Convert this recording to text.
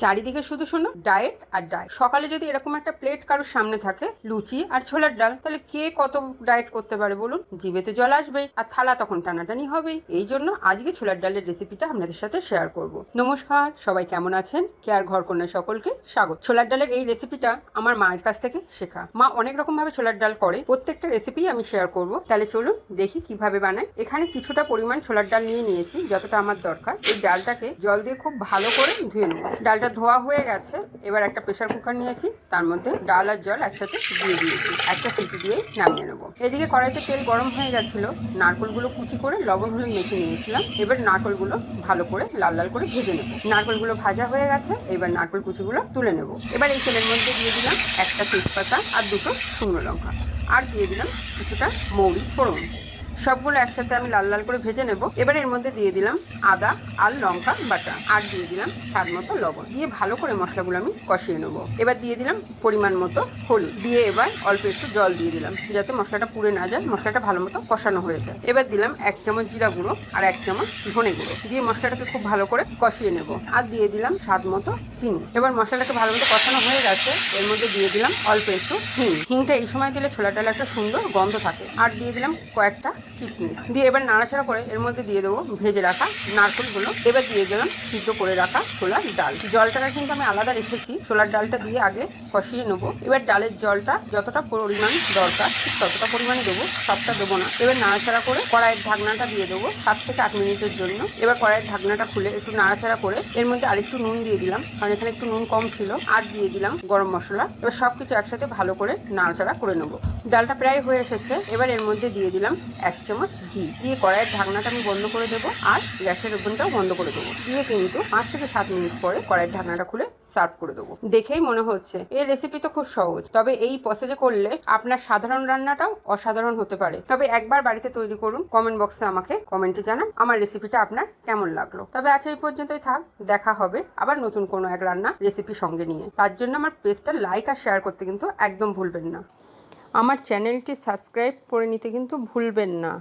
চারিদিকে শুধু শোনো ডায়েট আর ডায়েট। সকালে যদি এরকম একটা প্লেট কারোর সামনে থাকে লুচি আর ছোলার ডাল, তাহলে কে কত ডায়েট করতে পারে বলুন? জিভেতে জল আসবেই আর থালা তখন টানাটানি হবেই। এই জন্য আজকে ছোলার ডালের রেসিপিটা আপনাদের সাথে শেয়ার করব। নমস্কার, সবাই কেমন আছেন? কেয়ার ঘর কন্যা সকলকে স্বাগত। ছোলার ডালের এই রেসিপিটা আমার মায়ের কাছ থেকে শেখা। মা অনেক রকম ভাবে ছোলার ডাল করে, প্রত্যেকটা রেসিপি আমি শেয়ার করব। তাহলে চলুন দেখি কিভাবে বানাই। এখানে কিছুটা পরিমাণ ছোলার ডাল নিয়ে নিয়েছি, যতটা আমার দরকার। এই ডালটাকে জল দিয়ে খুব ভালো করে ধুয়ে নেব। ডালটা ধোয়া হয়ে গেছে। এবার একটা প্রেসার কুকার নিয়েছি, তার মধ্যে ডাল আর জল একসাথে দিয়ে দিয়েছি। একটা সিটি দিয়ে নামিয়ে নেবো। এদিকে কড়াইতে তেল গরম হয়ে গেছিল, নারকেলগুলো কুচি করে লবণ হলুদ মেখে নিয়েছিলাম। এবার নারকেলগুলো ভালো করে লাল লাল করে ভেজে নেব। নারকেলগুলো ভাজা হয়ে গেছে, এবার নারকেল কুচিগুলো তুলে নেব। এবার এই তেলের মধ্যে দিয়ে দিলাম একটা তেজপাতা আর দুটো শুকনো লঙ্কা, আর দিয়ে দিলাম কিছুটা মৌরি ফোড়ন। সবগুলো একসাথে আমি লাল লাল করে ভেজে নেব। এবার এর মধ্যে দিয়ে দিলাম আদা আর লঙ্কা বাটা, আর দিয়ে দিলাম স্বাদ মতো লবণ। দিয়ে ভালো করে মশলাগুলো আমি কষিয়ে নেব। এবার দিয়ে দিলাম পরিমাণ মতো হলুদ, দিয়ে এবার অল্প একটু জল দিয়ে দিলাম, যাতে মশলাটা পুড়ে না যায়, মশলাটা ভালো মতো কষানো হয়ে যায়। এবার দিলাম 1 চামচ জিরা গুঁড়ো আর 1 চামচ ধনে গুঁড়ো, দিয়ে মশলাটাকে খুব ভালো করে কষিয়ে নেব। আর দিয়ে দিলাম স্বাদ মতো চিনি। এবার মশলাটাকে ভালো মতো কষানো হয়ে গেছে, এর মধ্যে দিয়ে দিলাম অল্প একটু হিংটা এই সময় দিলে ছোলা ডালে একটা সুন্দর গন্ধ থাকে। আর দিয়ে দিলাম কয়েকটা কিশমিশ, দিয়ে এবার নাড়াচাড়া করে এর মধ্যে দিয়ে দেবো ভেজে রাখা নারকেলগুলো। এবার দিয়ে দিলাম সিদ্ধ করে রাখা ছোলার ডাল। জলটাকে কিন্তু আমি আলাদা রেখেছি, ছোলার ডালটা দিয়ে আগে কষিয়ে নেবো। এবার ডালের জলটা যতটা পরিমাণ দরকার ঠিক ততটা পরিমাণে দেবো, সবটা দেবো না। এবার নাড়াচাড়া করে কড়াইয়ের ঢাকনাটা দিয়ে দেবো 7 থেকে 8 মিনিটের জন্য। এবার কড়াইয়ের ঢাকনাটা খুলে একটু নাড়াচাড়া করে এর মধ্যে আরেকটু নুন দিয়ে দিলাম, কারণ এখানে একটু নুন কম ছিল। আর দিয়ে দিলাম গরম মশলা। এবার সবকিছু একসাথে ভালো করে নাড়াচাড়া করে নেবো। ডালটা প্রায় হয়ে এসেছে, এবার এর মধ্যে দিয়ে দিলাম 1 চামচ ঘি, দিয়ে কড়াইয়ের ঢাকনাটা আমি বন্ধ করে দেবো আর গ্যাসের ওভেনটাও বন্ধ করে দেবো। দিয়ে কিন্তু 5 থেকে 7 মিনিট পরে কড়াইয়ের ঢাকনাটা খুলে সার্ভ করে দেবো। দেখেই মনে হচ্ছে এই রেসিপি তো খুব সহজ, তবে এই প্রসেসে করলে আপনার সাধারণ রান্নাটাও অসাধারণ হতে পারে। তবে একবার বাড়িতে তৈরি করুন, কমেন্ট বক্সে আমাকে কমেন্টে জানান আমার রেসিপিটা আপনার কেমন লাগলো। তবে আজ এই পর্যন্তই থাক, দেখা হবে আবার নতুন কোনো এক রান্না রেসিপি সঙ্গে নিয়ে। তার জন্য আমার পেজটা লাইক আর শেয়ার করতে কিন্তু একদম ভুলবেন না। আমার চ্যানেলটি সাবস্ক্রাইব করে নিতে কিন্তু ভুলবেন না।